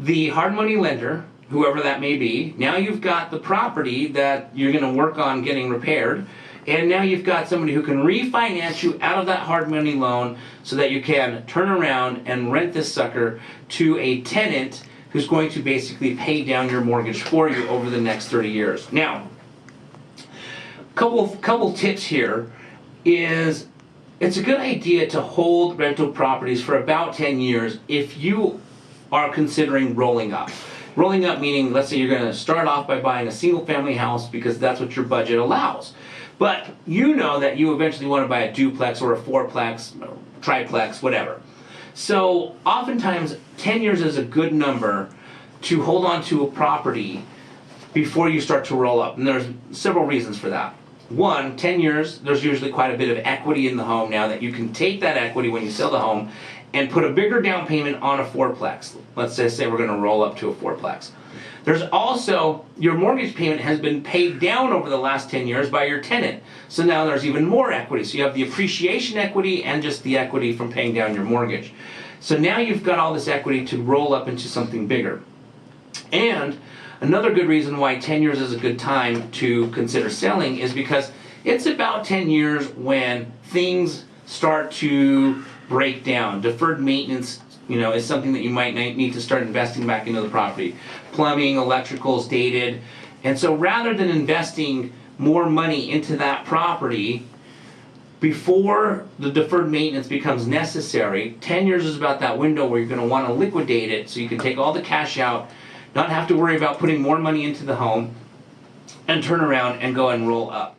the hard money lender, whoever that may be. Now you've got the property that you're going to work on getting repaired, and now you've got somebody who can refinance you out of that hard money loan so that you can turn around and rent this sucker to a tenant who's going to basically pay down your mortgage for you over the next 30 years. Now, couple tips here is it's a good idea to hold rental properties for about 10 years if you are considering rolling up. Rolling up meaning, let's say you're going to start off by buying a single family house because that's what your budget allows. But you know that you eventually want to buy a duplex or a fourplex, or triplex, whatever. So oftentimes 10 years is a good number to hold on to a property before you start to roll up. And there's several reasons for that. One, 10 years, there's usually quite a bit of equity in the home now that you can take that equity when you sell the home and put a bigger down payment on a fourplex. Let's just say we're going to roll up to a fourplex. There's also, your mortgage payment has been paid down over the last 10 years by your tenant. So now there's even more equity. So you have the appreciation equity and just the equity from paying down your mortgage. So now you've got all this equity to roll up into something bigger. And another good reason why 10 years is a good time to consider selling is because it's about 10 years when things start to break down. Deferred maintenance, is something that you might need to start investing back into the property. Plumbing, electrical is dated. And so rather than investing more money into that property before the deferred maintenance becomes necessary, 10 years is about that window where you're going to want to liquidate it so you can take all the cash out, not have to worry about putting more money into the home, and turn around and go and roll up.